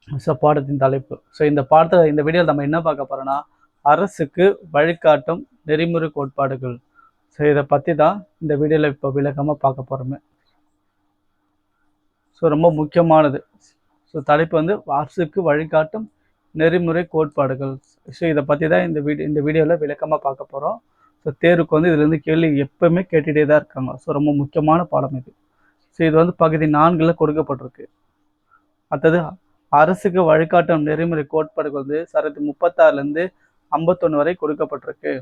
So பாடத்தின் தலைப்பு. So இந்த பாடத்தில் இந்த வீடியோவில் நம்ம என்ன பார்க்க போகிறோன்னா, அரசுக்கு வழிகாட்டும் நெறிமுறை கோட்பாடுகள். ஸோ இதை பற்றி தான் இந்த வீடியோவில் இப்போ விளக்கமாக பார்க்க போகிறோமே. ஸோ ரொம்ப முக்கியமானது. ஸோ தலைப்பு வந்து அரசுக்கு வழிகாட்டும் நெறிமுறை கோட்பாடுகள். ஸோ இதை பற்றி தான் இந்த வீடியோவில் விளக்கமாக பார்க்க போகிறோம். ஸோ தேர்வுக்கு வந்து இதுலேருந்து கேள்வி எப்பவுமே கேட்டுகிட்டே தான் இருக்காங்க. ஸோ ரொம்ப முக்கியமான பாடம் இது. ஸோ இது வந்து பகுதி 4ல் கொடுக்கப்பட்டிருக்கு. அடுத்தது அரசுக்கு வழிகாட்டும் நெறிமுறை கோட்பாடுகள் வந்து சரத்து 36லேருந்து 51 வரை கொடுக்கப்பட்டிருக்கு.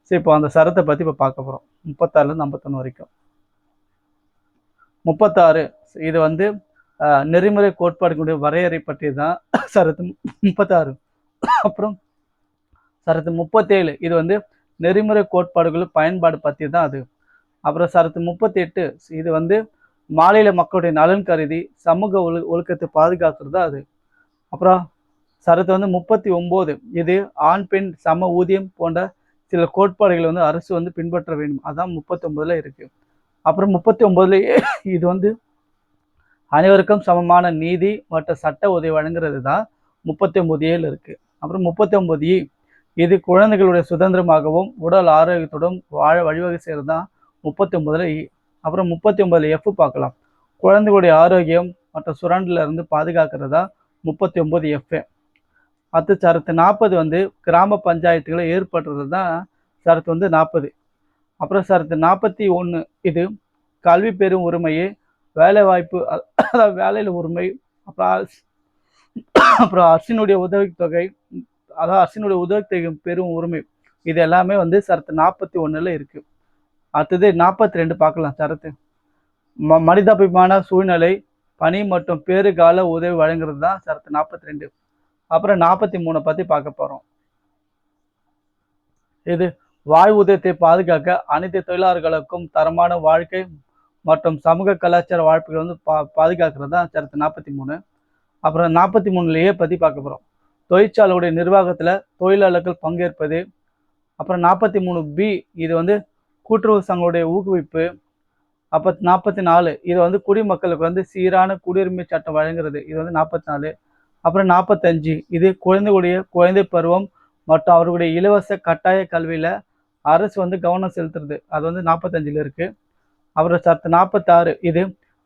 ஸோ இப்போ அந்த சரத்தை பற்றி இப்போ பார்க்க போகிறோம். 36லேருந்து 51 வரைக்கும். 36 இது வந்து நெறிமுறை கோட்பாடுகளுடைய வரையறை பற்றி தான் சரத்து 36. அப்புறம் சரத்து 37 இது வந்து நெறிமுறை கோட்பாடுகள் பயன்பாடு பற்றி தான் அது. அப்புறம் சரத்து 38 இது வந்து மாநில மக்களுடைய நலன் கருதி சமூக ஒழுக்கத்தை பாதுகாக்கிறது தான் அது. அப்புறம் சரத்து வந்து 39 இது ஆண் பெண் சம ஊதியம் போன்ற சில கோட்பாடுகளை வந்து அரசு வந்து பின்பற்ற வேண்டும். அதான் 39ல் இருக்கு. அப்புறம் 39லேயே இது வந்து அனைவருக்கும் சமமான நீதி மற்றும் சட்ட உதவி வழங்குறது தான் 39A இருக்கு. அப்புறம் 39E இது குழந்தைகளுடைய சுதந்திரமாகவும் உடல் ஆரோக்கியத்துடன் வாழ வழிவகை செய்கிறது தான் 39ல் இ. அப்புறம் 39F பார்க்கலாம். குழந்தைகளுடைய ஆரோக்கியம் மற்றும் சுரண்டில் இருந்து பாதுகாக்கிறது தான் 39F. அடுத்து சரத்து 40 வந்து கிராம பஞ்சாயத்துகளை ஏற்படுறது தான் சரத்து வந்து 40. அப்புறம் சரத்து 41 இது கல்வி பெறும் உரிமையை வேலை வாய்ப்பு அதாவது வேலையில் உரிமை அப்புறம் அரசினுடைய உதவித்தொகை அதாவது அரசினுடைய உதவித்தொகை பெறும் உரிமை இது எல்லாமே வந்து சரத்து 41ல் இருக்கு. அடுத்தது 42 பார்க்கலாம். சரத்து மனிதாபிமான சூழ்நிலை பணி மற்றும் பேறுகால உதவி வழங்குறது தான் சரத்து 42. அப்புறம் 43 பற்றி பார்க்க போகிறோம். இது வாழ்வுதயத்தை பாதுகாக்க அனைத்து தொழிலாளர்களுக்கும் தரமான வாழ்க்கை மற்றும் சமூக கலாச்சார வாழ்க்கைகள் வந்து பாதுகாக்கிறது தான் சரத்து 43. அப்புறம் 43லேயே பற்றி பார்க்க போகிறோம். தொழிற்சாலையுடைய நிர்வாகத்தில் தொழிலாளர்கள் பங்கேற்பது. அப்புறம் 43B இது வந்து கூட்டுறவு சங்களுடைய ஊக்குவிப்பு. அப்போ 44 இது வந்து குடிமக்களுக்கு வந்து சீரான குடியுரிமை சட்டம் வழங்குறது. இது வந்து 44. அப்புறம் 45 இது குழந்தை பருவம் மற்றும் அவர்களுடைய இலவச கட்டாய கல்வியில் அரசு வந்து கவனம் செலுத்துறது. அது வந்து 45ல் இருக்கு. அப்புறம் சரத்து 46 இது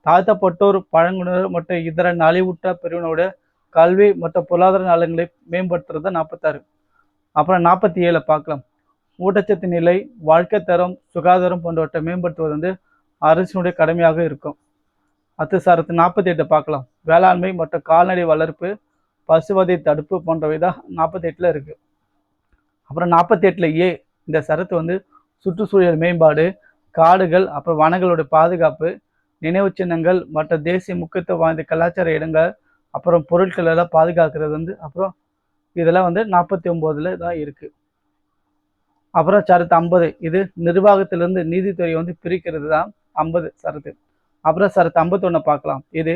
தாழ்த்தப்பட்டோர் பழங்குடியினர் மற்றும் இதர நலிவுற்ற பிரிவினருடைய கல்வி மற்றும் பொருளாதார நலன்களை மேம்படுத்துறது தான் 46. அப்புறம் 47 பார்க்கலாம். ஊட்டச்சத்து நிலை வாழ்க்கை தரம் சுகாதாரம் போன்றவற்றை மேம்படுத்துவது வந்து அரசினுடைய கடமையாக இருக்கும். அடுத்து சரத்து 48 பார்க்கலாம். வேளாண்மை மற்றும் கால்நடை வளர்ப்பு பசுவதை தடுப்பு போன்றவை தான் 48ல் இருக்கு. அப்புறம் 48A இந்த சரத்து வந்து சுற்றுச்சூழல் மேம்பாடு காடுகள் அப்புறம் வனங்களுடைய பாதுகாப்பு நினைவு சின்னங்கள் மற்ற தேசிய முக்கியத்துவம் வாய்ந்த கலாச்சார இடங்கள் அப்புறம் பொருட்கள் எல்லாம் பாதுகாக்கிறது வந்து அப்புறம் இதெல்லாம் வந்து 49ல் தான் இருக்கு. அப்புறம் சரத்து 50 இது நிர்வாகத்திலிருந்து நீதித்துறையை வந்து பிரிக்கிறது தான் 50 சரத்து. அப்புறம் சரத்து 51 பார்க்கலாம். இது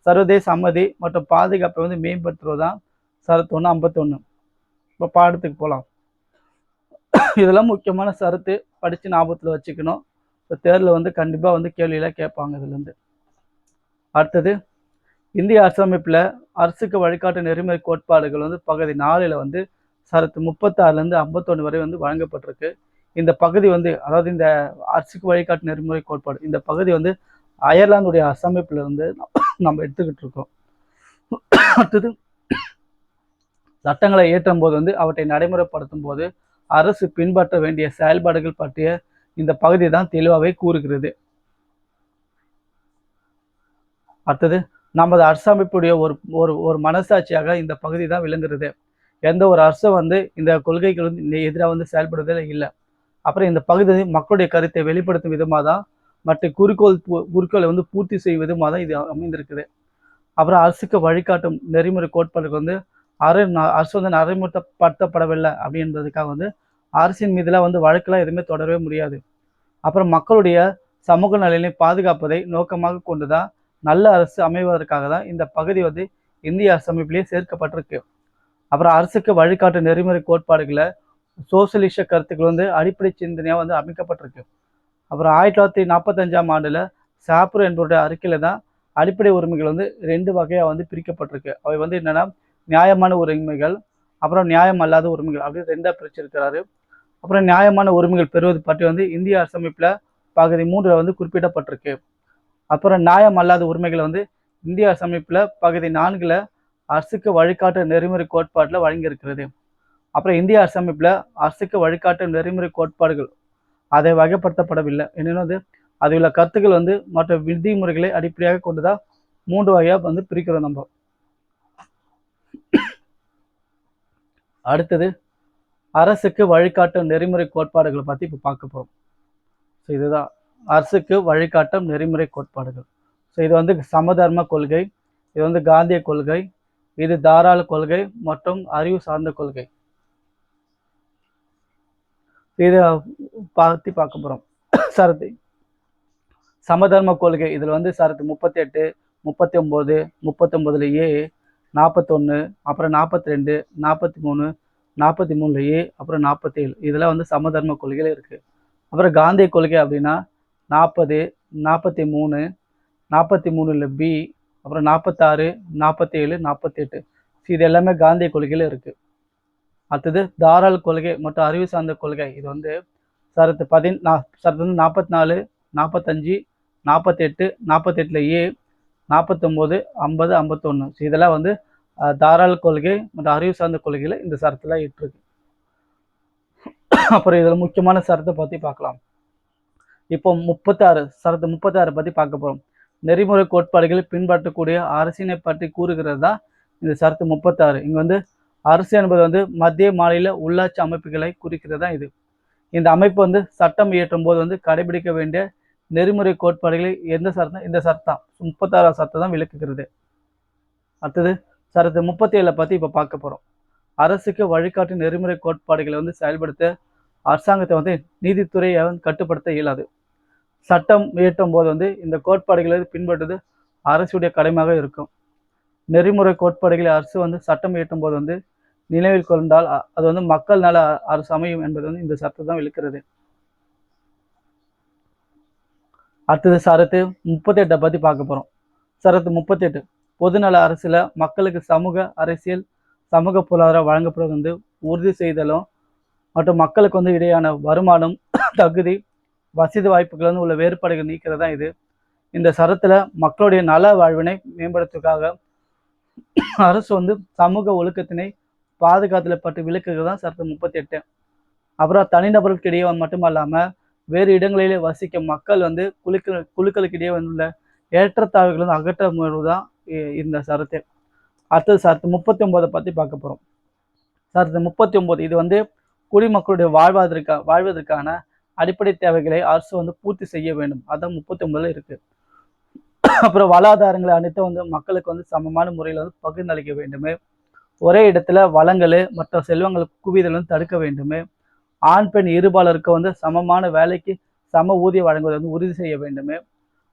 சர்வதேச அமைதி மற்றும் பாதுகாப்பை வந்து மேம்படுத்துவது தான் சரத்து 51. இப்போ பாடத்துக்கு போகலாம். இதெல்லாம் முக்கியமான சரத்து படித்து ஞாபகத்தில் வச்சுக்கணும். இப்போ தேர்வில் வந்து கண்டிப்பாக வந்து கேள்வியெல்லாம் கேட்பாங்க இதுலேருந்து. அடுத்தது இந்திய அரசமைப்பில் அரசுக்கு வழிகாட்டு நெறிமுறை கோட்பாடுகள் வந்து பகுதி 4ல் வந்து சரத்து 36லேருந்து 51 வரை வந்து வழங்கப்பட்டிருக்கு. இந்த பகுதி வந்து அதாவது இந்த அரசுக்கு வழிகாட்டு நெறிமுறை கோட்பாடு இந்த பகுதி வந்து அயர்லாந்துடைய அரசமைப்பில் இருந்து நம்ம எடுத்துக்கிட்டு இருக்கோம். அடுத்தது சட்டங்களை ஏற்றும் போது வந்து அவற்றை நடைமுறைப்படுத்தும் போது அரசு பின்பற்ற வேண்டிய செயல்பாடுகள் பற்றிய இந்த பகுதி தான் தெளிவாகவே கூறுகிறது. அடுத்தது நமது அரசமைப்புடைய ஒரு மனசாட்சியாக இந்த பகுதி தான் விளங்குறது. எந்த ஒரு அரசும் வந்து இந்த கொள்கைகள் வந்து எதிராக வந்து செயல்படுவதே இல்லை. அப்புறம் இந்த பகுதி மக்களுடைய கருத்தை வெளிப்படுத்தும் விதமாக தான் மற்ற குறிக்கோளை வந்து பூர்த்தி செய்யும் விதமாக தான் இது அமைந்திருக்குது. அப்புறம் அரசுக்கு வழிகாட்டும் நெறிமுறை கோட்பாடுகள் வந்து அரசு வந்து நடைமுறைப்படுத்தப்படவில்லை அப்படின்றதுக்காக வந்து அரசின் மீதுலாம் வந்து வழக்கெல்லாம் எதுவுமே தொடரவே முடியாது. அப்புறம் மக்களுடைய சமூக நலனை பாதுகாப்பதை நோக்கமாக கொண்டுதான் நல்ல அரசு அமைவதற்காக தான் இந்த பகுதி வந்து இந்திய அரசமைப்பிலேயே சேர்க்கப்பட்டிருக்கு. அப்புறம் அரசுக்கு வழிகாட்டு நெறிமுறை கோட்பாடுகளை சோசியலிச கருத்துக்கள் வந்து அடிப்படை சிந்தனையாக வந்து அமைக்கப்பட்டிருக்கு. அப்புறம் 1945ஆம் ஆண்டில் சாப்ரோ என்பவருடைய அறிக்கையில் தான் அடிப்படை உரிமைகள் வந்து 2 வகையா வந்து பிரிக்கப்பட்டிருக்கு. அவை வந்து என்னன்னா, நியாயமான உரிமைகள், அப்புறம் நியாயம் அல்லாத உரிமைகள் அப்படின்னு 2ஆ பிரிச்சிருக்கிறாரு. அப்புறம் நியாயமான உரிமைகள் பெறுவது பற்றி வந்து இந்திய அரசமைப்புல பகுதி 3ல வந்து குறிப்பிடப்பட்டிருக்கு. அப்புறம் நியாயம் அல்லாத உரிமைகளை வந்து இந்திய அரசமைப்புல பகுதி 4ல அரசுக்கு வழிகாட்டு நெறிமுறை கோட்பாட்டுல வழங்கியிருக்கிறது. அப்புறம் இந்திய அரசமைப்புல அரசுக்கு வழிகாட்டு நெறிமுறை கோட்பாடுகள் அதை வகைப்படுத்தப்படவில்லை. என்னன்னா வந்து அதில் உள்ள கருத்துக்கள் வந்து மற்ற விதிமுறைகளை அடிப்படையாக கொண்டுதான் 3 வகையா வந்து பிரிக்கிறோம் நம்ம. அடுத்தது அரசுக்கு வழிகாட்டும் நெறிமுறை கோட்பாடுகளை பத்தி இப்ப பார்க்க போறோம். இதுதான் அரசுக்கு வழிகாட்டும் நெறிமுறை கோட்பாடுகள். இது வந்து சமதர்ம கொள்கை, இது வந்து காந்திய கொள்கை, இது தாராள கொள்கை மற்றும் அறிவு சார்ந்த கொள்கை. இதை பத்தி பார்க்க போறோம். சரத்து சமதர்ம கொள்கை இதுல வந்து சரத்து 38, 39, 39ல ஏ, 41, அப்புறம் 42, 43, 43ல ஏ, அப்புறம் 47 இதெல்லாம் வந்து சமதர்ம கொள்கையில இருக்கு. அப்புறம் காந்திய கொள்கை அப்படின்னா 40, 43, 43ல பி, அப்புறம் 46, 47, 48 இது எல்லாமே காந்திய கொள்கையில இருக்கு. அடுத்தது தாராள கொள்கை மற்றும் அறிவு சார்ந்த கொள்கை இது வந்து சரத்து 44, 45, 48, 48ல ஏ, 49, 50, 51 இதெல்லாம் வந்து தாராள கொள்கை மற்றும் அறிவு சார்ந்த கொள்கையில இந்த சரத்துல இருக்கு. அப்புறம் இதுல முக்கியமான சரத்தை பத்தி பார்க்கலாம். இப்போ 36 சரத்து 36 பத்தி பார்க்க போறோம். நெறிமுறை கோட்பாடுகளை பின்பற்றக்கூடிய அரசினை பற்றி கூறுகிறது தான் இந்த சரத்து 36. இங்க வந்து அரசு என்பது வந்து மத்திய மாநில உள்ளாட்சி அமைப்புகளை குறிக்கிறது தான் இது. இந்த அமைப்பு வந்து சட்டம் இயற்றும் போது வந்து கடைபிடிக்க வேண்டிய நெறிமுறை கோட்பாடுகளை எந்த சரத்தம் இந்த சட்டம் 36 சட்டம் தான் விளக்குகிறது. அடுத்தது சரத்து 37 பத்தி இப்ப பார்க்க போறோம். அரசுக்கு வழிகாட்டு நெறிமுறை கோட்பாடுகளை வந்து செயல்படுத்த அரசாங்கத்தை வந்து நீதித்துறையை கட்டுப்படுத்த இயலாது. சட்டம் இயற்றும் போது வந்து இந்த கோட்பாடுகளை பின்பற்றுவது அரசுடைய கடமையாக இருக்கும். நெறிமுறை கோட்பாடுகளை அரசு வந்து சட்டம் இயற்றும் போது வந்து நினைவில் கொண்டால் அது வந்து மக்கள் நல அரசு அமையும் என்பது வந்து இந்த சட்டம் தான் விளக்கிறது. அடுத்தது சரத்து 38 பத்தி பார்க்க போறோம். சரத்து 38 பொதுநல அரசுல மக்களுக்கு சமூக அரசியல் சமூக பொருளாதாரம் வழங்கப்படுவது வந்து உறுதி செய்தலும் மற்றும் மக்களுக்கு வந்து இடையான வருமானம் தகுதி வசதி வாய்ப்புகள் வந்து உள்ள வேறுபாடுகள் நீக்கிறது தான் இது. இந்த சரத்துல மக்களுடைய நல வாழ்வினை மேம்படுத்துவதற்காக அரசு வந்து சமூக ஒழுக்கத்தினை பாதுகாத்துல பற்றி விளக்குகிறது தான் சரத்து 38. அப்புறம் தனிநபர்களுக்கு இடையே மட்டுமல்லாம வேறு இடங்களிலே வசிக்கும் மக்கள் வந்து குழுக்களுக்கு இடையே வந்துள்ள ஏற்றத்தாழ்வுகள் வந்து அகற்ற முயல்வதுதான் இந்த சரத்து. அடுத்தது சரத்து 39 பத்தி பார்க்க போறோம். சரத்து 39 இது வந்து குடிமக்களுடைய வாழ்வதற்கான அடிப்படை தேவைகளை அரசு வந்து பூர்த்தி செய்ய வேண்டும். அதான் 39ல இருக்கு. அப்புறம் வளாதாரங்களை அனைத்தும் வந்து மக்களுக்கு வந்து சமமான முறையில் வந்து பகிர்ந்தளிக்க வேண்டுமே. ஒரே இடத்துல வளங்கள் மற்ற செல்வங்கள் குவிதல் வந்து தடுக்க வேண்டுமே. ஆண் பெண் இருபாலருக்கு வந்து சமமான வேலைக்கு சம ஊதியம் வழங்குவதை வந்து உறுதி செய்ய வேண்டுமே.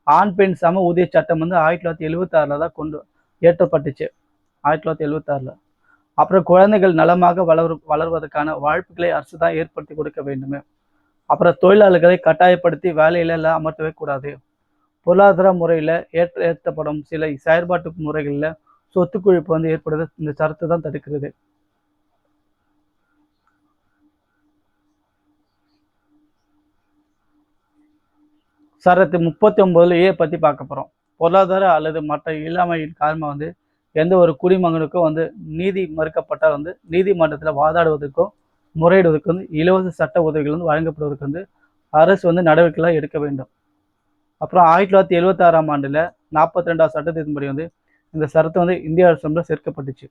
ஆண் பெண் சம ஊதிய சட்டம் வந்து 1976ல தான் ஏற்றப்பட்டுச்சு. 1976ல. அப்புறம் குழந்தைகள் நலமாக வளர்வதற்கான வாய்ப்புகளை அரசு தான் ஏற்படுத்தி கொடுக்க வேண்டுமே. அப்புறம் தொழிலாளர்களை கட்டாயப்படுத்தி வேலையில எல்லாம் அமர்த்தவே கூடாது. பொருளாதார முறையில ஏற்றப்படும் சில செயற்பாட்டு முறைகள்ல சொத்து குவிப்பு வந்து ஏற்படுது இந்த சரத்து தான் தடுக்கிறது. சரத்து 39ல ஏ பத்தி பார்க்க போறோம். பொருளாதார அல்லது மற்ற இல்லாமையின் காரணமா வந்து எந்த ஒரு குடிமகனுக்கும் வந்து நீதி மறுக்கப்பட்டால் வந்து நீதிமன்றத்துல வாதாடுவதற்கும் முறையிடுவதற்கு வந்து இலவச சட்ட உதவிகள் வந்து வழங்கப்படுவதற்கு வந்து அரசு வந்து நடவடிக்கைகள் எடுக்க வேண்டும். அப்புறம் 1976ஆம் ஆண்டுல 42வது சட்டத்தின்படி வந்து இந்த சரத்து வந்து இந்திய அரசு சேர்க்கப்பட்டுச்சு.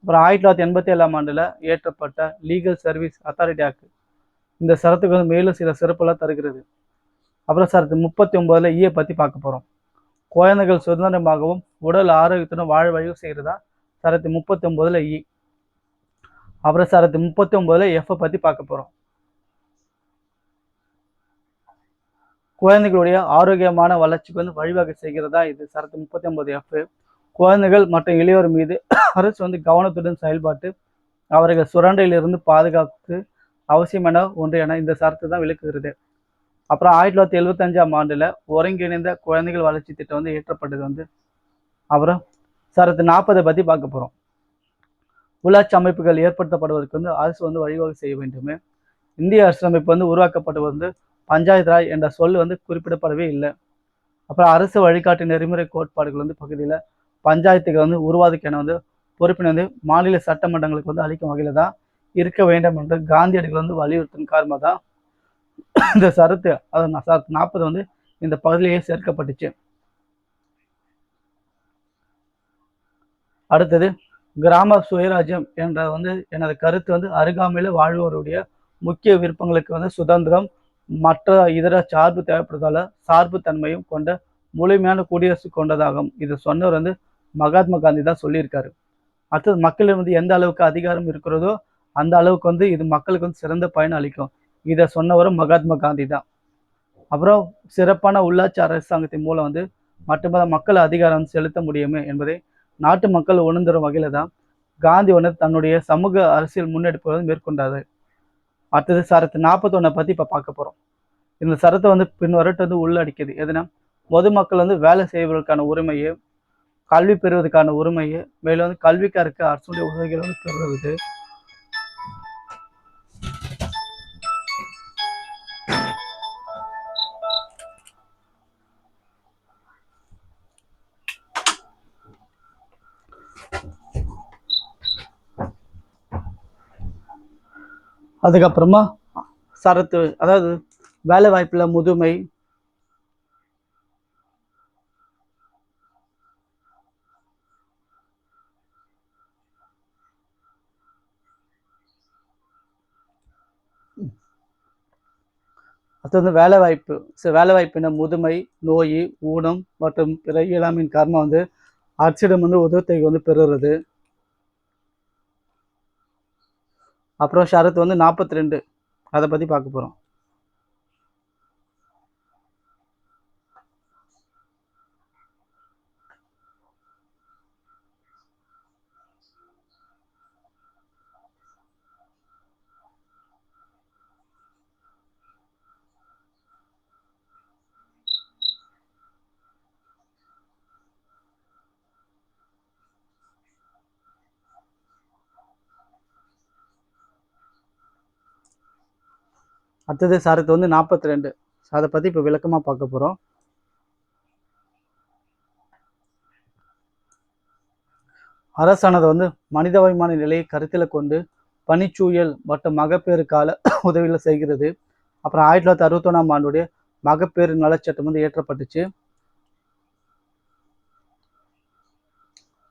அப்புறம் 1987ஆம் ஆண்டுல இயற்றப்பட்ட லீகல் சர்வீஸ் அத்தாரிட்டி ஆக்ட் இந்த சரத்துக்கு வந்து மேலும் சில சிறப்புலாம் தருகிறது. அப்புறம் சரத்து 39ல ஈயை பத்தி பார்க்க போறோம். குழந்தைகள் சுதந்திரமாகவும் உடல் ஆரோக்கியத்துடன் வாழ வழி செய்கிறதா சரத்து 39ல இ. அப்புறம் சரத்து 39ல எஃப் பத்தி பார்க்க போறோம். குழந்தைகளுடைய ஆரோக்கியமான வளர்ச்சிக்கு வந்து வழிவகை செய்கிறதா இது சரத்து 39 எஃப். குழந்தைகள் மற்றும் இளையோர் மீது அரசு வந்து கவனத்துடன் செயல்பாட்டு அவர்கள் சுரண்டையிலிருந்து பாதுகாப்பு அவசியம் என ஒன்று என இந்த சரத்து தான் விளக்குகிறது. அப்புறம் 1975ஆம் ஆண்டுல ஒருங்கிணைந்த குழந்தைகள் வளர்ச்சி திட்டம் வந்து இயற்றப்பட்டது வந்து. அப்புறம் சரத்து 40 பத்தி பார்க்க போறோம். உள்ளாட்சி அமைப்புகள் ஏற்படுத்தப்படுவதற்கு வந்து அரசு வந்து வழிவகை செய்ய வேண்டும். இந்திய அரசியலமைப்பு வந்து உருவாக்கப்பட்டது வந்து பஞ்சாயத்து ராஜ் என்ற சொல் வந்து குறிப்பிடப்படவே இல்லை. அப்புறம் அரசு வழிகாட்டு நெறிமுறை கோட்பாடுகள் வந்து பகுதியில் பஞ்சாயத்துகள் வந்து உருவாதுக்கென வந்து பொறுப்பினை வந்து மாநில சட்டமன்றங்களுக்கு வந்து அளிக்கும் வகையில தான் இருக்க வேண்டும் என்று காந்தியடிகள் வந்து வலியுறுத்தும் காரணமாக தான் இந்த சரத்து, அதாவது சரத்து 40 வந்து இந்த பகுதியிலேயே சேர்க்கப்பட்டுச்சு. அடுத்தது கிராம சுயராஜ்யம் என்ற வந்து எனது கருத்து வந்து அருகாமையில் வாழ்வோருடைய முக்கிய விருப்பங்களுக்கு வந்து சுதந்திரம் மற்ற இதர சார்பு தேவைப்படுவதால சார்பு தன்மையும் கொண்ட முழுமையான குடியரசு கொண்டதாகும். இது சொன்னவர் வந்து மகாத்மா காந்தி தான் சொல்லியிருக்காரு. அடுத்தது மக்களிடம் வந்து எந்த அளவுக்கு அதிகாரம் இருக்கிறதோ அந்த அளவுக்கு வந்து இது மக்களுக்கு வந்து சிறந்த பயன் அளிக்கும். இதை சொன்னவரும் மகாத்மா காந்தி தான். அப்புறம் சிறப்பான உள்ளாட்சி அரசாங்கத்தின் மூலம் வந்து மட்டும்தான் மக்கள் அதிகாரம் செலுத்த முடியுமே என்பதை நாட்டு மக்கள் உணர்ந்துடும் வகையில தான் காந்தி வந்து தன்னுடைய சமூக அரசியல் முன்னெடுப்பு வந்து மேற்கொண்டாரு. அடுத்தது சரத்து 41 பத்தி இப்ப பார்க்க போறோம். இந்த சரத்தை வந்து பின்வரட்டு வந்து உள்ளடக்கியது எதுனா, பொதுமக்கள் வந்து வேலை செய்வதற்கான உரிமையை, கல்வி பெறுவதற்கான உரிமையை, மேலும் வந்து கல்விக்காருக்கு அரசுடைய உதவிகள் வந்து பெறுவது. அதுக்கப்புறமா சரத்து, அதாவது வேலை வாய்ப்புல முதுமை, அது வந்து வேலை வாய்ப்பின முதுமை, நோய், ஊனம் மற்றும் பிற இயலாமையின் காரணமாக வந்து அரசிடம் வந்து உதவித்தொகை வந்து பெறுறது. அப்புறம் ஷரத்து வந்து 42 அதை பத்தி பார்க்க போறோம். அடுத்தது சரத்து வந்து 42, அதை பத்தி இப்ப விளக்கமா பார்க்க போறோம். அரசானது வந்து மனிதாபிமான நிலையை கருத்தில் கொண்டு பணிச்சூழல் மற்றும் மகப்பேறு கால உதவிகளை செய்கிறது. அப்புறம் 1961ஆம் ஆண்டுடைய மகப்பேறு நலச்சட்டம் வந்து இயற்றப்பட்டுச்சு.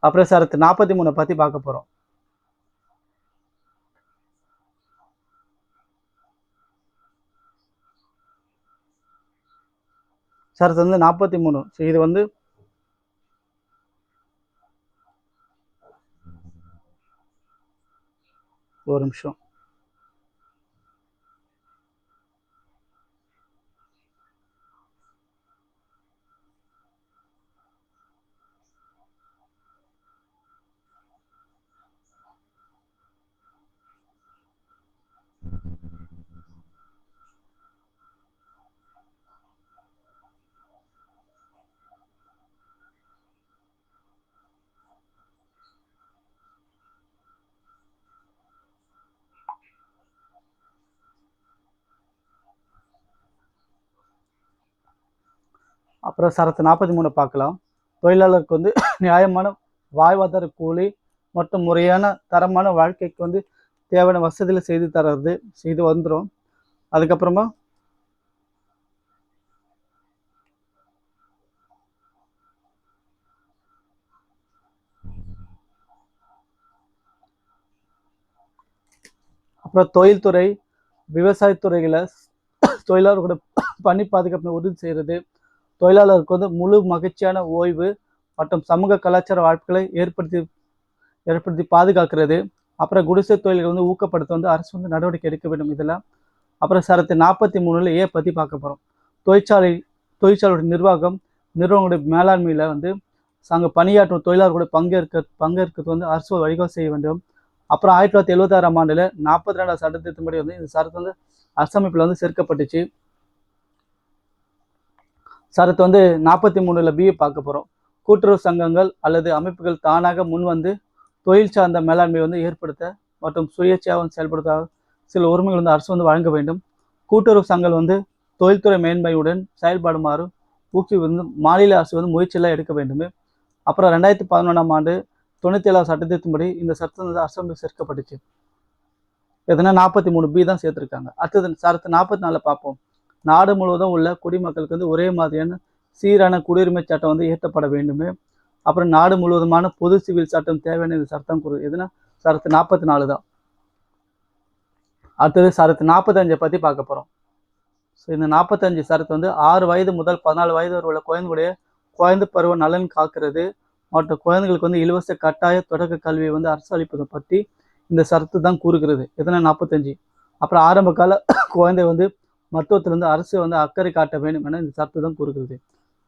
அப்புறம் சரத்து 43 பத்தி பார்க்க போறோம். சரத்து வந்து 43, இது வந்து ஒரு நிமிஷம். அப்புறம் சரத்து 43 பார்க்கலாம். தொழிலாளருக்கு வந்து நியாயமான வாழ்வாதார கூலி மற்றும் முறையான தரமான வாழ்க்கைக்கு வந்து தேவையான வசதிகளை செய்து தர்றது செய்து வந்துடும். அதுக்கப்புறமா அப்புறம் தொழில்துறை, விவசாயத்துறைகளை தொழிலாளர்களோட பணி பாதுகாப்பு உறுதி செய்கிறது. தொழிலாளருக்கு வந்து முழு மகிழ்ச்சியான ஓய்வு மற்றும் சமூக கலாச்சார வாய்ப்புகளை ஏற்படுத்தி பாதுகாக்கிறது. அப்புறம் குடிசை தொழில்களை வந்து ஊக்கப்படுத்த வந்து அரசு வந்து நடவடிக்கை எடுக்க வேண்டும் இதெல்லாம். அப்புறம் சரத்து 43 ஏ பற்றி பார்க்க போகிறோம். தொழிற்சாலையுடைய நிறுவனங்களுடைய மேலாண்மையில் வந்து அங்கே பணியாற்றும் தொழிலாளர்களுடைய பங்கேற்கிறது வந்து அரசு வழிவகை செய்ய வேண்டும். அப்புறம் 1976ஆம் ஆண்டில் 42ஆம் சட்டத்தின்படி வந்து இந்த சரத்து வந்து அரசமைப்பில் வந்து சேர்க்கப்பட்டுச்சு. சரத்து வந்து 43ல பி பார்க்க போகிறோம். கூட்டுறவு சங்கங்கள் அல்லது அமைப்புகள் தானாக முன் வந்து தொழில் சார்ந்த மேலாண்மை வந்து ஏற்படுத்த மற்றும் சுயேட்சையாக செயல்படுத்த சில உரிமைகள் வந்து அரசு வந்து வழங்க வேண்டும். கூட்டுறவு சங்கங்கள் வந்து தொழில்துறை மேன்மையுடன் செயல்படுமாறு வந்து மாநில அரசு வந்து முயற்சியெல்லாம் எடுக்க வேண்டும். அப்புறம் 2011ஆம் ஆண்டு 97வது சட்டத்தின்படி இந்த சட்டம் வந்து அரசாங்கம் சேர்க்கப்பட்டுச்சு. எதுனா 43B தான் சேர்த்துருக்காங்க. அடுத்தது சரத்து 44 பார்ப்போம். நாடு முழுவதும் உள்ள குடிமக்களுக்கு வந்து ஒரே மாதிரியான சீரான குடியுரிமை சட்டம் வந்து இயற்றப்பட வேண்டுமே. அப்புறம் நாடு முழுவதுமான பொது சிவில் சட்டம் தேவையான இந்த சட்டம் எதுனா சரத்து 44 தான். அடுத்தது சரத்து 45 பற்றி பார்க்க போகிறோம். ஸோ இந்த 45 சரத்து வந்து 6 வயது முதல் 14 வயது வரை உள்ள குழந்தைகளுடைய குழந்தை பருவ நலன் காக்கிறது மற்றும் குழந்தைகளுக்கு வந்து இலவச கட்டாய தொடக்க கல்வியை வந்து அரசு அளிப்பதை பற்றி இந்த சரத்து தான் கூறுகிறது. எதனா 45. அப்புறம் ஆரம்ப கால குழந்தை வந்து மருத்துவத்தில் வந்து அரசு வந்து அக்கறை காட்ட வேண்டும் என இந்த சரத்து தான் கூறுகிறது.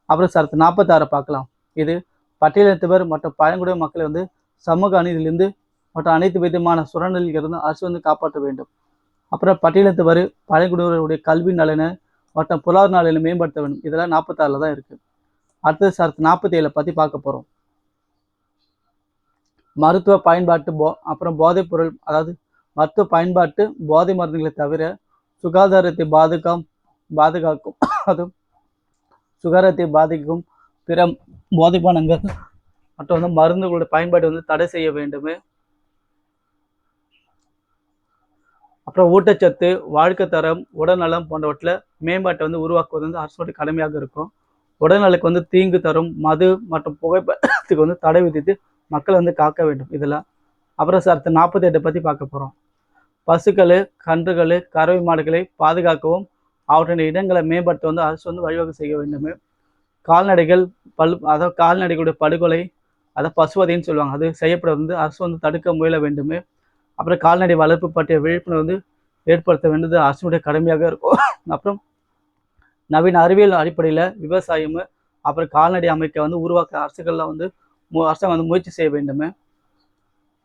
அப்புறம் சரத்து 46 பார்க்கலாம். இது பட்டியலினத்தவர் மற்றும் பழங்குடியின மக்களை வந்து சமூக அநீதியிலிருந்து மற்றும் அனைத்து விதமான சுரண்டலிலிருந்து அரசு வந்து காப்பாற்ற வேண்டும். அப்புறம் பட்டியலினத்தவர் பழங்குடியினருடைய கல்வி நலனை மற்றும் பொருளாதார நலனை மேம்படுத்த வேண்டும். இதெல்லாம் 46ல் தான் இருக்குது. அடுத்தது சரத்து 47 பற்றி பார்க்க போகிறோம். மருத்துவ பயன்பாட்டு அப்புறம் போதைப் பொருள், அதாவது மருத்துவ பயன்பாட்டு போதை மருந்துகளை தவிர சுகாதாரத்தை பாதுகாக்கும் அதுவும் சுகாதாரத்தை பாதிக்கும் பிற போதைப்பானங்கள் மற்றும் வந்து மருந்துகளுடைய பயன்பாடு வந்து தடை செய்ய வேண்டும். அப்புறம் ஊட்டச்சத்து, வாழ்க்கை தரம், உடல்நலம் போன்றவற்றில் மேம்பாட்டை வந்து உருவாக்குவது வந்து அரசோட கடமையாக இருக்கும். உடல்நலுக்கு வந்து தீங்கு தரும் மது மற்றும் புகைப்படத்துக்கு வந்து தடை விதித்து மக்களை வந்து காக்க வேண்டும். இதெல்லாம் அப்புறம் சரத்து 48 பற்றி பார்க்க போகிறோம். பசுக்கள், கன்றுகள், கறவை மாடுகளை பாதுகாக்கவும் அவற்றின் இடங்களை மேம்படுத்த வந்து அரசு வந்து வழிவகை செய்ய வேண்டும். கால்நடைகள் அதாவது கால்நடைகளுடைய படுகொலை, அதை பசுவதைன்னு சொல்லுவாங்க, அது செய்யப்பட வந்து அரசு வந்து தடுக்க முயல வேண்டும். அப்புறம் கால்நடை வளர்ப்பு பற்றிய விழிப்புணர்வு வந்து ஏற்படுத்த வேண்டியது அரசுடைய கடமையாக இருக்கும். அப்புறம் நவீன அறிவியல் அடிப்படையில் விவசாயம் அப்புறம் கால்நடை அமைக்க வந்து உருவாக்க அரசுகள்லாம் வந்து அரசாங்கம் வந்து முயற்சி செய்ய வேண்டும்.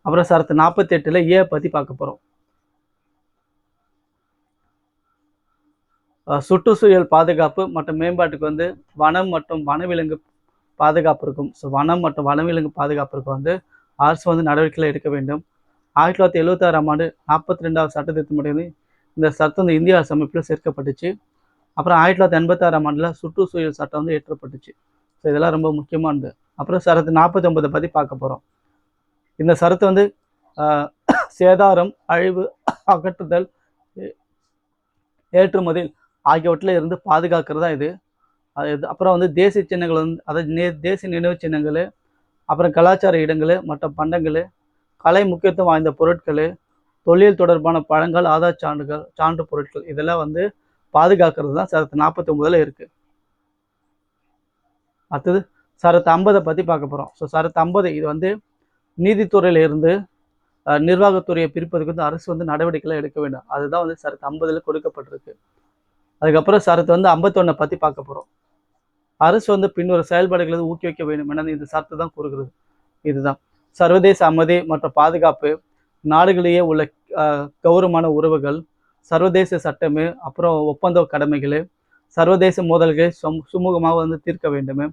அப்புறம் சரத்து 48ல் ஏ பற்றி பார்க்க போகிறோம். சுற்றுச்சூழல் பாதுகாப்பு மற்றும் மேம்பாட்டுக்கு வந்து வனம் மற்றும் வனவிலங்கு பாதுகாப்பு இருக்கும். ஸோ வனம் மற்றும் வனவிலங்கு பாதுகாப்பிற்கு வந்து அரசு வந்து நடவடிக்கைகளை எடுக்க வேண்டும். 1976ஆம் ஆண்டு 42வது சட்டத்திட்டத்தின்படி வந்து இந்த சட்டம் வந்து இந்திய அரசு அமைப்பில் சேர்க்கப்பட்டுச்சு. அப்புறம் 1986ஆம் ஆண்டில் சுற்றுச்சூழல் சட்டம் வந்து ஏற்றப்பட்டுச்சு. ஸோ இதெல்லாம் ரொம்ப முக்கியமானது. அப்புறம் சரத்து 49 பற்றி பார்க்க போகிறோம். இந்த சரத்து வந்து சேதாரம், அழிவு, அகற்றுதல், ஏற்றுமதி ஆகியவற்றில் இருந்து பாதுகாக்கிறதா இது. அப்புறம் வந்து தேசிய சின்னங்கள் வந்து அதாவது தேசிய நினைவு சின்னங்கள், அப்புறம் கலாச்சார இடங்கள் மற்றும் பண்டங்கள், கலை முக்கியத்துவம் வாய்ந்த பொருட்கள், தொழில் தொடர்பான பழங்கள், ஆதார் சான்று பொருட்கள், இதெல்லாம் வந்து பாதுகாக்கிறது தான் சரத்து 49ல் இருக்குது. அடுத்தது சரத்து 50 பற்றி பார்க்க போகிறோம். ஸோ சரத்து 50 இது வந்து நீதித்துறையிலிருந்து நிர்வாகத்துறையை பிரிப்பதுக்கு வந்து அரசு வந்து நடவடிக்கைகளை எடுக்க வேண்டும். அதுதான் வந்து சரத்து 50ல் கொடுக்கப்பட்டிருக்கு. அதுக்கப்புறம் சரத்து வந்து 51 பற்றி பார்க்க போகிறோம். அரசு வந்து பின்னொரு செயல்பாடுகளை ஊக்குவிக்க வேண்டும் என இந்த சரத்து தான் கூறுகிறது. இதுதான் சர்வதேச அமைதி மற்றும் பாதுகாப்பு, நாடுகளிலேயே உள்ள கௌரவமான உறவுகள், சர்வதேச சட்டம், அப்புறம் ஒப்பந்த கடமைகள், சர்வதேச மோதல்களை சுமூகமாக வந்து தீர்க்க வேண்டும்,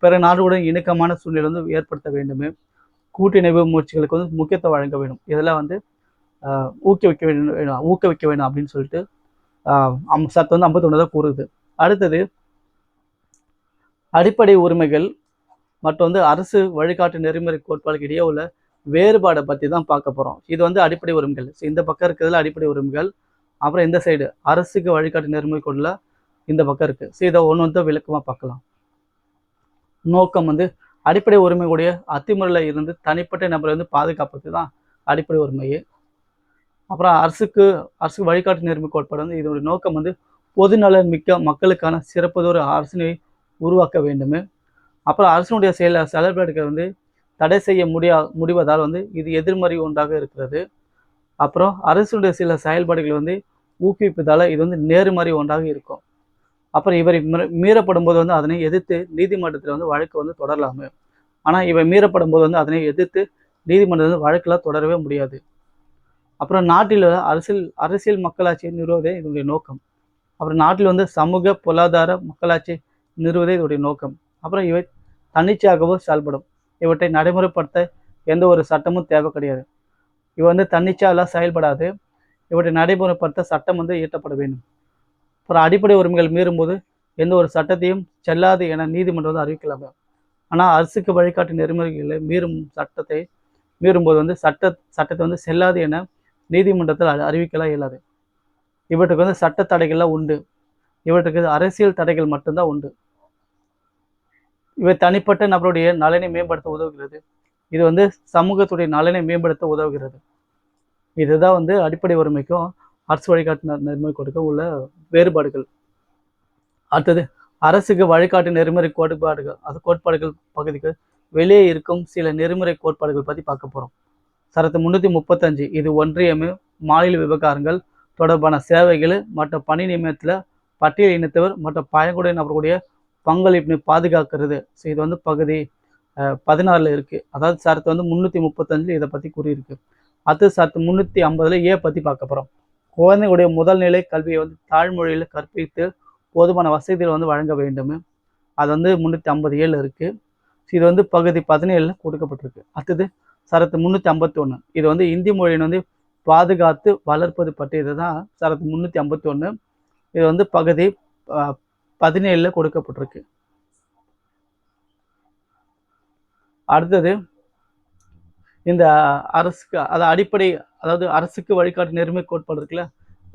பிற நாடுகளுடன் இணக்கமான சூழ்நிலை வந்து ஏற்படுத்த வேண்டும், கூட்டிணைவு முயற்சிகளுக்கு வந்து முக்கியத்துவம் வழங்க வேண்டும். இதெல்லாம் வந்து ஊக்குவிக்க வேண்டும் அப்படின்னு சொல்லிட்டு சட்டம் வந்து 51 தான் கூறுது. அடுத்தது அடிப்படை உரிமைகள் மற்றும் வந்து அரசு வழிகாட்டு நெறிமுறை கோட்பாடுக்கு இடையே உள்ள வேறுபாடை பற்றி தான் பார்க்க போகிறோம். இது வந்து அடிப்படை உரிமைகள். இந்த பக்கம் இருக்கிறதுல அடிப்படை உரிமைகள், அப்புறம் இந்த சைடு அரசுக்கு வழிகாட்டு நெறிமுறை கோட்ல இந்த பக்கம் இருக்குது. ஸோ இதை ஒன்று தான் விளக்கமாக பார்க்கலாம். நோக்கம் வந்து அடிப்படை உரிமையுடைய அத்துமுறையில் இருந்து தனிப்பட்ட நபரை வந்து பாதுகாப்பது தான் அடிப்படை உரிமையே. அப்புறம் அரசுக்கு வழிகாட்டு நெறிமுறை கோட்பாடு வந்து இதனுடைய நோக்கம் வந்து பொதுநலன் மிக்க மக்களுக்கான சிறப்பதொரு அரசினை உருவாக்க வேண்டும். அப்புறம் அரசனுடைய செயல்பாடுகள் வந்து தடை செய்ய முடிவதால் வந்து இது எதிர்மறை ஒன்றாக இருக்கிறது. அப்புறம் அரசுடைய சில செயல்பாடுகள் வந்து ஊக்குவிப்பதால் இது வந்து நேர்மறை ஒன்றாக இருக்கும். அப்புறம் இவரை மீறப்படும் போது வந்து அதனை எதிர்த்து நீதிமன்றத்தில் வந்து வழக்கு வந்து தொடரலாமே. ஆனால் இவை மீறப்படும் போது வந்து அதனை எதிர்த்து நீதிமன்றத்தில் வந்து வழக்கெல்லாம் தொடரவே முடியாது. அப்புறம் நாட்டில் அரசியல் மக்களாட்சியை நிறுவுவதே இதனுடைய நோக்கம். அப்புறம் நாட்டில் வந்து சமூக பொருளாதார மக்களாட்சி நிறுவுவதே இதோடைய நோக்கம். அப்புறம் இவை தன்னிச்சையாகவோ செயல்படும். இவற்றை நடைமுறைப்படுத்த எந்த ஒரு சட்டமும் தேவை கிடையாது. இவை வந்து தன்னிச்சையாக செயல்படாது. இவற்றை நடைமுறைப்படுத்த சட்டம் வந்து இயற்றப்பட வேண்டும். அப்புறம் அடிப்படை உரிமைகள் மீறும்போது எந்த ஒரு சட்டத்தையும் செல்லாது என நீதிமன்றம் வந்து அறிவிக்கலாம். ஆனால் அரசுக்கு வழிகாட்டு நெறிமுறைகளை மீறும்போது வந்து சட்டத்தை வந்து செல்லாது என நீதிமன்றத்தில் அறிவிக்கலாம் இயலாது. இவற்றுக்கு வந்து சட்ட தடைகள்லாம் உண்டு. இவற்றுக்கு அரசியல் தடைகள் மட்டும்தான் உண்டு. இவை தனிப்பட்ட நபருடைய நலனை மேம்படுத்த உதவுகிறது. இது வந்து சமூகத்துடைய நலனை மேம்படுத்த உதவுகிறது. இதுதான் வந்து அடிப்படை உரிமைக்கும் அரசு வழிகாட்டு நெறிமுறை கோடுக்கும் உள்ள வேறுபாடுகள். அடுத்தது அரசுக்கு வழிகாட்டு நெறிமுறை கோட்பாடுகள் பகுதிக்கு வெளியே இருக்கும் சில நெறிமுறை கோட்பாடுகள் பற்றி பார்க்க போகிறோம். சரத்து 335 இது ஒன்றியம் மாநில விவகாரங்கள் தொடர்பான சேவைகள் மற்றும் பணி நியமனத்தில் பட்டியல் இனத்தவர் மற்றும் பழங்குடியின நபர்களுடைய பங்களிப்பினை பாதுகாக்கிறது. ஸோ இது வந்து பகுதி 16 இருக்கு. அதாவது சரத்து வந்து 335 இதை பற்றி கூறியிருக்கு. அடுத்து சரத்து 350 பற்றி பார்க்க போகிறோம். குழந்தைகளுடைய முதல் நிலை கல்வியை வந்து தாய்மொழியில் கற்பித்து போதுமான வசதிகள் வந்து வழங்க வேண்டும். அது வந்து 357 இருக்கு. இது வந்து பகுதி 17 கொடுக்கப்பட்டிருக்கு. அடுத்தது சரத்து 351 இது வந்து இந்தி மொழியின் வந்து பாதுகாத்து வளர்ப்பது பற்றியது தான் சரத்து 351. இது வந்து பகுதி 17 கொடுக்கப்பட்டிருக்கு. அடுத்தது இந்த அரசுக்கு அதாவது அரசுக்கு வழிகாட்டு நெறிமுறை கோட்பாடு இருக்குல்ல,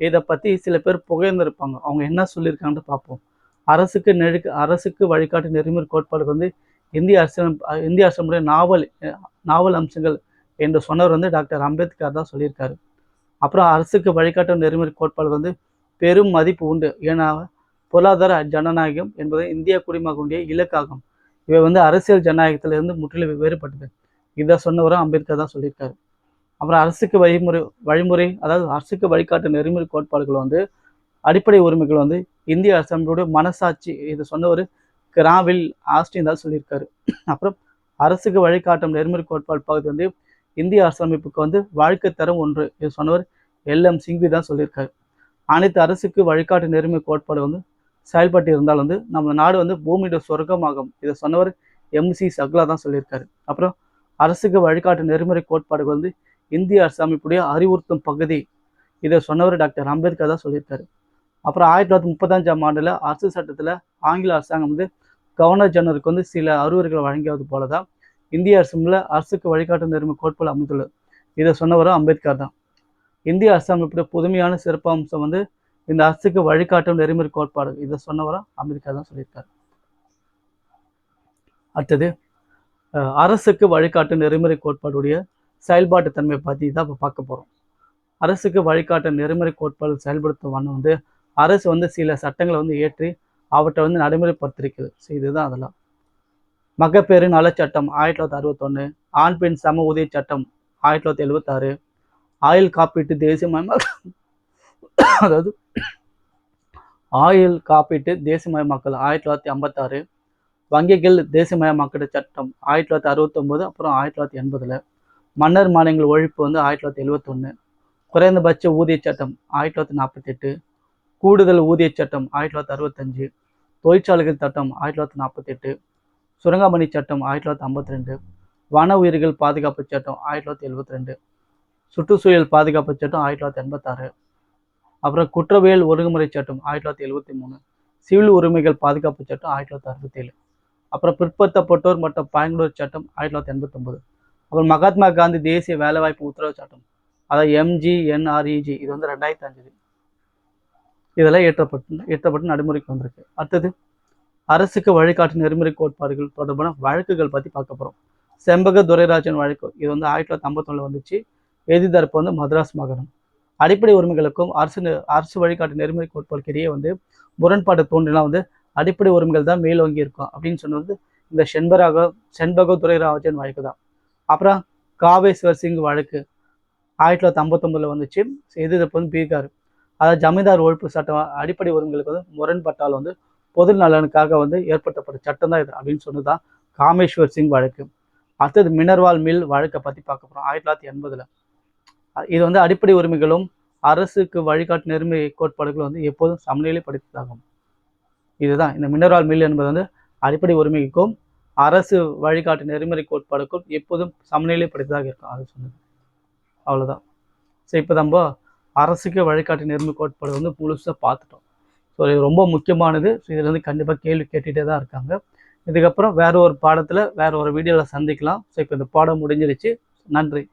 இதை பற்றி சில பேர் புகழ்ந்திருப்பாங்க. அவங்க என்ன சொல்லியிருக்காங்கன்னு பார்ப்போம். அரசுக்கு வழிகாட்டு நெறிமுறை கோட்பாடு வந்து இந்திய அரசினுடைய நாவல் அம்சங்கள் என்று சொன்னவர் வந்து டாக்டர் அம்பேத்கர் தான் சொல்லியிருக்காரு. அப்புறம் அரசுக்கு வழிகாட்டும் நெறிமுறை கோட்பாடு வந்து பெரும் மதிப்பு உண்டு. ஏன்னா பொருளாதார ஜனநாயகம் என்பது இந்திய குடிமகனுடைய இலக்காகும். இவை வந்து அரசியல் ஜனநாயகத்திலிருந்து முற்றிலும் வேறுபட்டது. இதை சொன்னவரும் அம்பேத்கர் தான் சொல்லியிருக்காரு. அப்புறம் அரசுக்கு வழிகாட்டு நெறிமுறை கோட்பாடுகள் வந்து அடிப்படை உரிமைகள் வந்து இந்திய அரசமைப்புடைய மனசாட்சி. இது சொன்னவர் கிராவில் ஆஸ்டின் தான் சொல்லியிருக்காரு. அப்புறம் அரசுக்கு வழிகாட்டும் நெறிமுறை கோட்பாடு பகுதி வந்து இந்திய அரசமைப்புக்கு வந்து வாழ்க்கை தரம் ஒன்று. இது சொன்னவர் எல்.எம். சிங்வி தான் சொல்லியிருக்காரு. அனைத்து அரசுக்கு வழிகாட்டு நெறிமுறை கோட்பாடு வந்து செயல்பட்டு இருந்தால் வந்து நம்ம நாடு வந்து பூமியோட சொர்க்கமாகும். இதை சொன்னவர் எம்.சி. சக்லா தான் சொல்லியிருக்காரு. அப்புறம் அரசுக்கு வழிகாட்டு நெறிமுறை கோட்பாடுகள் வந்து இந்திய அரசமைப்புடைய அறிவுறுத்தும் பகுதி. இதை சொன்னவர் டாக்டர் அம்பேத்கர் தான் சொல்லியிருக்காரு. அப்புறம் 1935 ஆண்டில் அரசு சட்டத்தில் ஆங்கில அரசாங்கம் வந்து கவர்னர் ஜெனரலுக்கு வந்து சில அறிவுரைகளை வழங்கியது போல தான் இந்திய அரசுக்கு வழிகாட்டு நெறிமுறை கோட்பாடு அமைந்துள்ளது. இதை சொன்னவரும் அம்பேத்கர் தான். இந்திய அரசமைப்புடைய புதுமையான சிறப்பம்சம் வந்து இந்த அரசுக்கு வழிகாட்டும் நெறிமுறை கோட்பாடு. இதை சொன்னவரும் அம்பேத்கர் தான் சொல்லியிருக்காரு. அடுத்தது அரசுக்கு வழிகாட்டு நெறிமுறை கோட்பாடுடைய செயல்பாட்டு தன்மையை பற்றி தான் இப்போ பார்க்க போகிறோம். அரசுக்கு வழிகாட்டு நெறிமுறை கோட்பாடு செயல்படுத்தும் வண்ணம் வந்து அரசு வந்து சில சட்டங்களை வந்து ஏற்றி அவற்றை வந்து நடைமுறைப்படுத்திருக்குது. ஸோ இதுதான் அதெல்லாம். மகப்பேறு நலச்சட்டம் 1961, ஆண் பெண் சம ஊதிய சட்டம் 1976, ஆயுள் காப்பீட்டு தேசியமயமாக்கல் அதாவது ஆயுள் காப்பீட்டு தேசியமயமாக்கல் 1956, வங்கிகள் தேசியமயமாக்கல் சட்டம் 1969, அப்புறம் 1980, மன்னர் மானியங்கள் ஒழிப்பு வந்து 1971, குறைந்தபட்ச ஊதிய சட்டம் 1948, கூடுதல் ஊதிய சட்டம் 1965, தொழிற்சாலைகள் சட்டம் 1948, சுரங்கமணி சட்டம் 1952, வன உயிர்கள் பாதுகாப்பு சட்டம் 1972, சுற்றுச்சூழல் பாதுகாப்பு சட்டம் 1986, அப்புறம் குற்றவியல் ஒழுங்குமுறை சட்டம் 1973, சிவில் உரிமைகள் பாதுகாப்பு சட்டம் 1967, அப்புறம் பிற்படுத்தப்பட்டோர் மற்றும் பயனுள்ளோர் சட்டம் 1989, அப்புறம் மகாத்மா காந்தி தேசிய வேலைவாய்ப்பு உத்தரவு சட்டம், அதாவது MGNREG, இது வந்து 2005. இதெல்லாம் ஏற்றப்பட்டு நடைமுறைக்கு வந்திருக்கு. அடுத்தது அரசுக்கு வழிகாட்டு நெறிமுறை கோட்பாடுகள் தொடர்பான வழக்குகள் பற்றி பார்க்க போகிறோம். செம்பக துரைராஜன் வழக்கு, இது வந்து 1951 வந்துச்சு. எதிர்த்தரப்பு வந்து மதராஸ் மாகாணம். அடிப்படை உரிமைகளுக்கும் அரசு வழிகாட்டு நெறிமுறை கோட்பாடுக்கு இடையே வந்து முரண்பாடு தோன்றினா வந்து அடிப்படை உரிமைகள் தான் மேலோங்கி இருக்கும் அப்படின்னு சொன்னது இந்த செண்பக துரைராஜன் வழக்கு தான். அப்புறம் காவேஸ்வர் சிங் வழக்கு 1959 வந்துச்சு. எதிர்த்தரப்பு வந்து பீகார். அதாவது ஜமீன்தார் ஒழிப்பு சட்டம் அடிப்படை உரிமைகளுக்கு வந்து முரண்பட்டால் வந்து பொது நலனுக்காக வந்து ஏற்படுத்தப்பட்ட சட்டம் தான் இது அப்படின்னு சொன்னதுதான் காமேஸ்வர் சிங் வழக்கு. அடுத்தது மினர்வால் மில் வழக்கை பற்றி பார்க்க போகிறோம். 1980. இது வந்து அடிப்படை உரிமைகளும் அரசுக்கு வழிகாட்டு நெறிமுறை கோட்பாடுகள் வந்து எப்போதும் சமநிலைப்படுத்ததாகும். இதுதான் இந்த மினரல் மில் என்பது வந்து அடிப்படை உரிமைக்கும் அரசு வழிகாட்டு நெறிமுறை கோட்பாடுக்கும் எப்போதும் சமநிலைப்படுத்ததாக இருக்கும். அது சொன்னது அவ்வளோதான். ஸோ இப்போ நம்ம அரசுக்கு வழிகாட்டு நெறிமுறை கோட்பாடு வந்து முழுசாக பார்த்துட்டோம். ஸோ இது ரொம்ப முக்கியமானது. ஸோ இதில் வந்து கண்டிப்பாக கேள்வி கேட்டுகிட்டே தான் இருக்காங்க. இதுக்கப்புறம் வேற ஒரு பாடத்தில் வேற ஒரு வீடியோவில் சந்திக்கலாம். ஸோ இப்போ இந்த பாடம் முடிஞ்சிருச்சு. நன்றி.